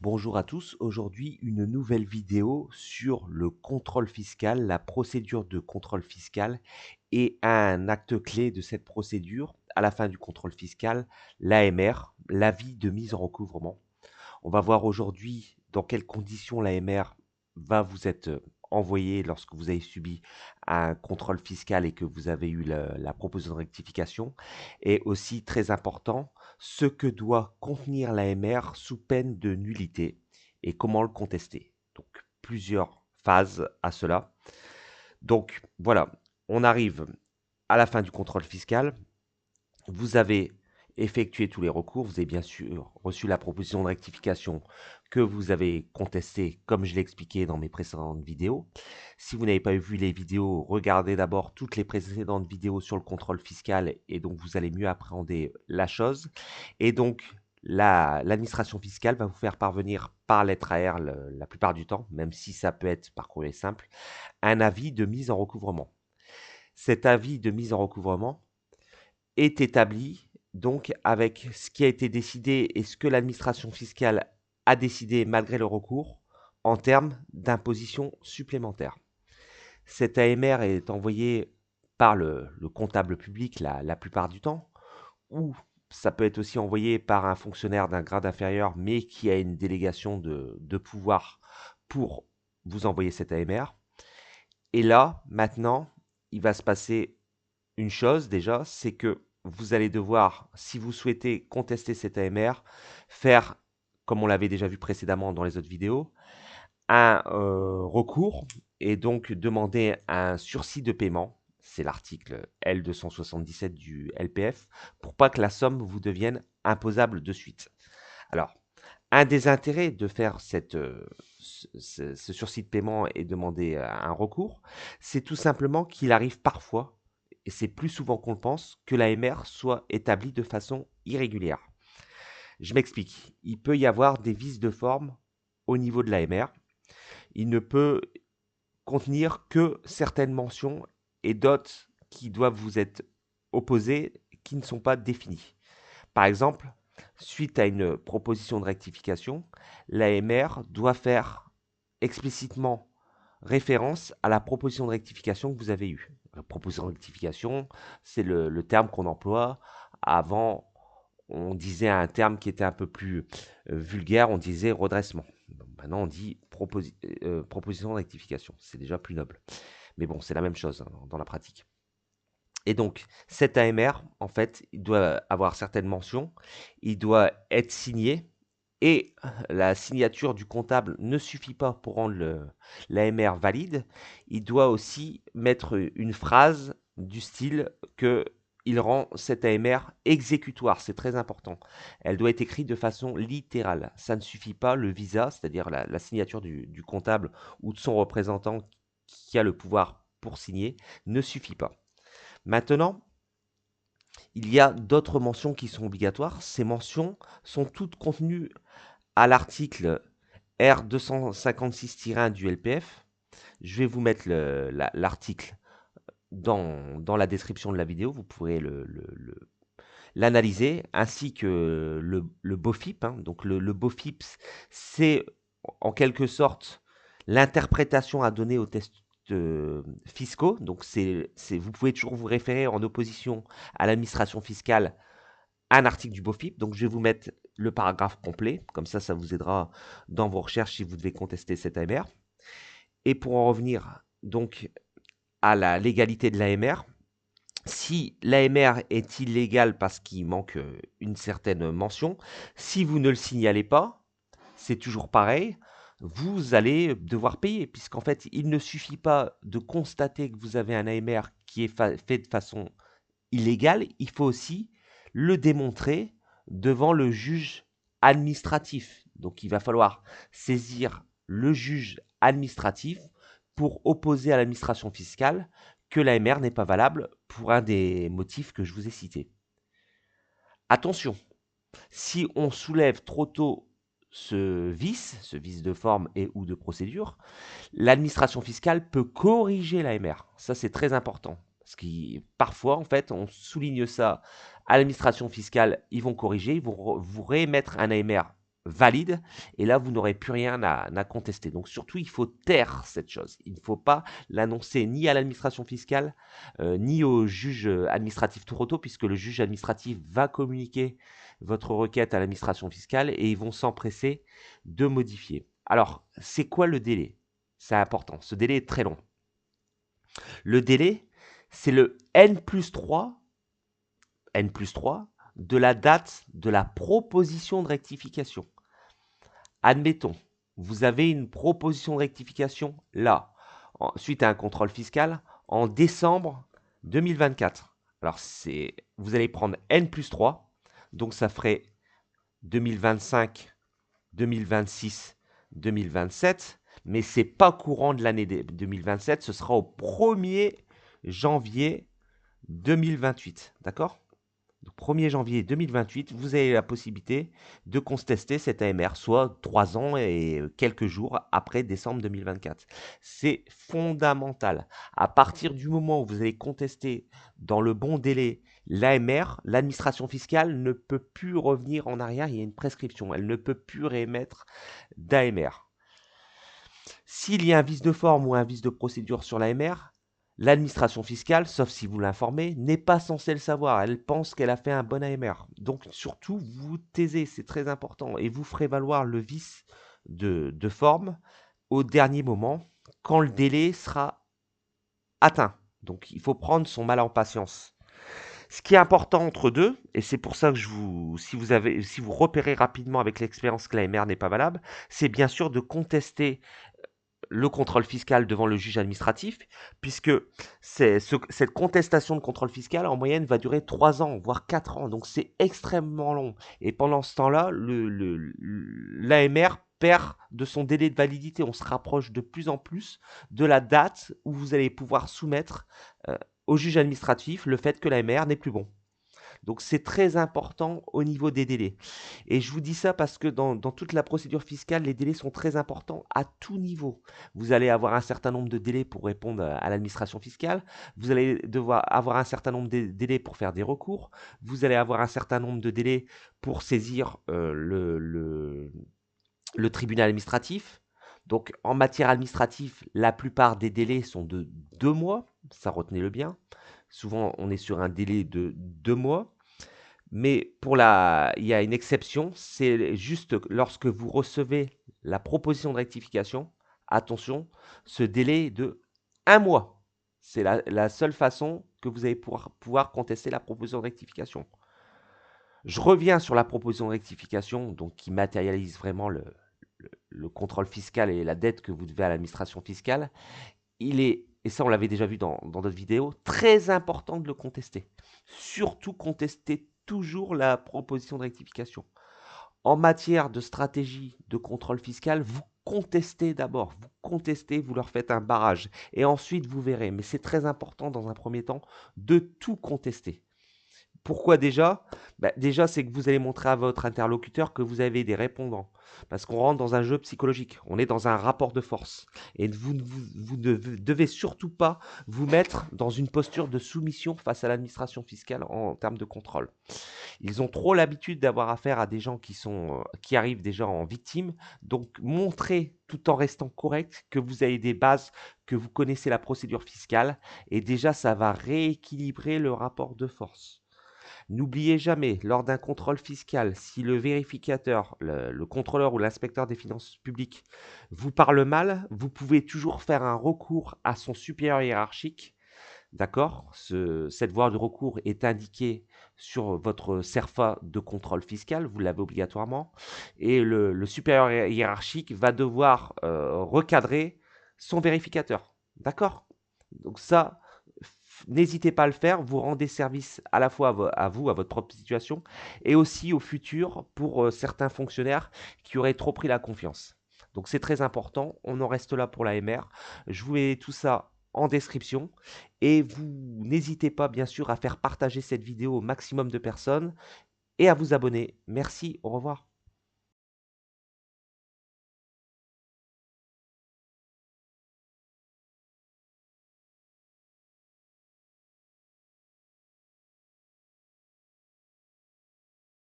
Bonjour à tous, aujourd'hui une nouvelle vidéo sur le contrôle fiscal, la procédure de contrôle fiscal et un acte clé de cette procédure à la fin du contrôle fiscal, l'AMR, l'avis de mise en recouvrement. On va voir aujourd'hui dans quelles conditions l'AMR va vous être envoyé lorsque vous avez subi un contrôle fiscal et que vous avez eu la proposition de rectification. Et aussi, très important, ce que doit contenir l'AMR sous peine de nullité et comment le contester. Donc, plusieurs phases à cela. Donc, voilà, on arrive à la fin du contrôle fiscal. Vous avez effectué tous les recours, vous avez bien sûr reçu la proposition de rectification que vous avez contestée, comme je l'ai expliqué dans mes précédentes vidéos. Si vous n'avez pas vu les vidéos, regardez d'abord toutes les précédentes vidéos sur le contrôle fiscal et donc vous allez mieux appréhender la chose. Et donc, l'administration fiscale va vous faire parvenir par lettre AR la plupart du temps, même si ça peut être par courrier simple, un avis de mise en recouvrement. Cet avis de mise en recouvrement est établi donc avec ce qui a été décidé et ce que l'administration fiscale a décidé malgré le recours en termes d'imposition supplémentaire. Cet AMR est envoyé par le comptable public la plupart du temps, ou ça peut être aussi envoyé par un fonctionnaire d'un grade inférieur, mais qui a une délégation de pouvoir pour vous envoyer cet AMR. Et là, maintenant, il va se passer une chose déjà, c'est que vous allez devoir, si vous souhaitez contester cet AMR, faire, comme on l'avait déjà vu précédemment dans les autres vidéos, un recours et donc demander un sursis de paiement. C'est l'article L277 du LPF pour pas que la somme vous devienne imposable de suite. Alors, un des intérêts de faire ce sursis de paiement et demander un recours, c'est tout simplement qu'il arrive parfois, et c'est plus souvent qu'on le pense, que l'AMR soit établie de façon irrégulière. Je m'explique. Il peut y avoir des vices de forme au niveau de l'AMR. Il ne peut contenir que certaines mentions et d'autres qui doivent vous être opposées, qui ne sont pas définies. Par exemple, suite à une proposition de rectification, l'AMR doit faire explicitement référence à la proposition de rectification que vous avez eue. La proposition de rectification, c'est le terme qu'on emploie. Avant, on disait un terme qui était un peu plus vulgaire, on disait redressement. Maintenant, on dit proposition de rectification. C'est déjà plus noble. Mais bon, c'est la même chose hein, dans la pratique. Et donc, cet AMR, en fait, il doit avoir certaines mentions, il doit être signé, et la signature du comptable ne suffit pas pour rendre l'AMR valide, il doit aussi mettre une phrase du style que il rend cet AMR exécutoire, c'est très important. Elle doit être écrite de façon littérale. Ça ne suffit pas, le visa, c'est-à-dire la signature du comptable ou de son représentant qui a le pouvoir pour signer, ne suffit pas. Maintenant, il y a d'autres mentions qui sont obligatoires. Ces mentions sont toutes contenues à l'article R256-1 du LPF. Je vais vous mettre l'article dans la description de la vidéo. Vous pourrez l'analyser, ainsi que le BOFIP. Hein. Donc le BOFIP, c'est en quelque sorte l'interprétation à donner aux tests fiscaux. Donc vous pouvez toujours vous référer en opposition à l'administration fiscale à un article du BOFIP. Donc je vais vous mettre le paragraphe complet. Comme ça vous aidera dans vos recherches si vous devez contester cet AMR. Et pour en revenir donc à la légalité de l'AMR, si l'AMR est illégal parce qu'il manque une certaine mention, si vous ne le signalez pas, c'est toujours pareil, vous allez devoir payer, puisqu'en fait, il ne suffit pas de constater que vous avez un AMR qui est fait de façon illégale, il faut aussi le démontrer devant le juge administratif. Donc il va falloir saisir le juge administratif pour opposer à l'administration fiscale que l'AMR n'est pas valable pour un des motifs que je vous ai cités. Attention, si on soulève trop tôt ce vice de forme et ou de procédure, l'administration fiscale peut corriger l'AMR. Ça, c'est très important. Parce que parfois, en fait, on souligne ça à l'administration fiscale, ils vont corriger, ils vont vous réémettre un AMR valide, et là, vous n'aurez plus rien à contester. Donc surtout, il faut taire cette chose. Il ne faut pas l'annoncer ni à l'administration fiscale, ni au juge administratif tout auto, puisque le juge administratif va communiquer votre requête à l'administration fiscale et ils vont s'empresser de modifier. Alors, c'est quoi le délai? C'est important. Ce délai est très long. Le délai, c'est le N+3 de la date de la proposition de rectification. Admettons, vous avez une proposition de rectification là, suite à un contrôle fiscal, en décembre 2024. Alors, vous allez prendre N+3, donc ça ferait 2025, 2026, 2027, mais c'est pas courant de l'année 2027, ce sera au 1er janvier 2028, d'accord? Donc 1er janvier 2028, vous avez la possibilité de contester cette AMR, soit 3 ans et quelques jours après décembre 2024. C'est fondamental. À partir du moment où vous allez contester dans le bon délai l'AMR, l'administration fiscale ne peut plus revenir en arrière, il y a une prescription, elle ne peut plus réémettre d'AMR. S'il y a un vice de forme ou un vice de procédure sur l'AMR, l'administration fiscale, sauf si vous l'informez, n'est pas censée le savoir. Elle pense qu'elle a fait un bon AMR. Donc surtout, vous taisez, c'est très important. Et vous ferez valoir le vice de forme au dernier moment, quand le délai sera atteint. Donc il faut prendre son mal en patience. Ce qui est important entre deux, et c'est pour ça que si vous repérez rapidement avec l'expérience que l'AMR n'est pas valable, c'est bien sûr de contester le contrôle fiscal devant le juge administratif, puisque cette contestation de contrôle fiscal, en moyenne, va durer 3 ans, voire 4 ans. Donc, c'est extrêmement long. Et pendant ce temps-là, l'AMR perd de son délai de validité. On se rapproche de plus en plus de la date où vous allez pouvoir soumettre au juge administratif le fait que l'AMR n'est plus bon. Donc c'est très important au niveau des délais. Et je vous dis ça parce que dans toute la procédure fiscale, les délais sont très importants à tout niveau. Vous allez avoir un certain nombre de délais pour répondre à l'administration fiscale. Vous allez devoir avoir un certain nombre de délais pour faire des recours. Vous allez avoir un certain nombre de délais pour saisir le tribunal administratif. Donc en matière administrative, la plupart des délais sont de 2 mois. Ça, retenez-le bien. Souvent, on est sur un délai de 2 mois. Mais il y a une exception, c'est juste lorsque vous recevez la proposition de rectification, attention, ce délai est de 1 mois. C'est la seule façon que vous allez pouvoir contester la proposition de rectification. Je reviens sur la proposition de rectification, donc qui matérialise vraiment le contrôle fiscal et la dette que vous devez à l'administration fiscale. Il est, et ça on l'avait déjà vu dans d'autres vidéos, très important de le contester. Surtout contester toujours la proposition de rectification. En matière de stratégie de contrôle fiscal, vous contestez d'abord, vous contestez, vous leur faites un barrage. Et ensuite, vous verrez. Mais c'est très important dans un premier temps de tout contester. Pourquoi déjà? Déjà, c'est que vous allez montrer à votre interlocuteur que vous avez des répondants. Parce qu'on rentre dans un jeu psychologique. On est dans un rapport de force. Et vous ne devez surtout pas vous mettre dans une posture de soumission face à l'administration fiscale en termes de contrôle. Ils ont trop l'habitude d'avoir affaire à des gens qui arrivent déjà en victime. Donc, montrez, tout en restant correct, que vous avez des bases, que vous connaissez la procédure fiscale. Et déjà, ça va rééquilibrer le rapport de force. N'oubliez jamais, lors d'un contrôle fiscal, si le vérificateur, le contrôleur ou l'inspecteur des finances publiques vous parle mal, vous pouvez toujours faire un recours à son supérieur hiérarchique. D'accord? Cette voie de recours est indiquée sur votre CERFA de contrôle fiscal, vous l'avez obligatoirement. Et le supérieur hiérarchique va devoir recadrer son vérificateur. D'accord? Donc ça, n'hésitez pas à le faire, vous rendez service à la fois à vous, à votre propre situation, et aussi au futur pour certains fonctionnaires qui auraient trop pris la confiance. Donc c'est très important, on en reste là pour l'AMR. Je vous mets tout ça en description, et vous n'hésitez pas bien sûr à faire partager cette vidéo au maximum de personnes, et à vous abonner. Merci, au revoir.